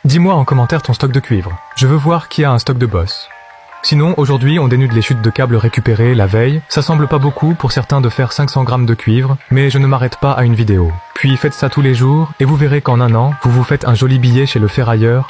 Dis-moi en commentaire ton stock de cuivre. Je veux voir qui a un stock de boss. Sinon, aujourd'hui, on dénude les chutes de câbles récupérées la veille. Ça semble pas beaucoup pour certains de faire 500 grammes de cuivre, mais je ne m'arrête pas à une vidéo. Puis faites ça tous les jours, et vous verrez qu'en un an, vous vous faites un joli billet chez le ferrailleur,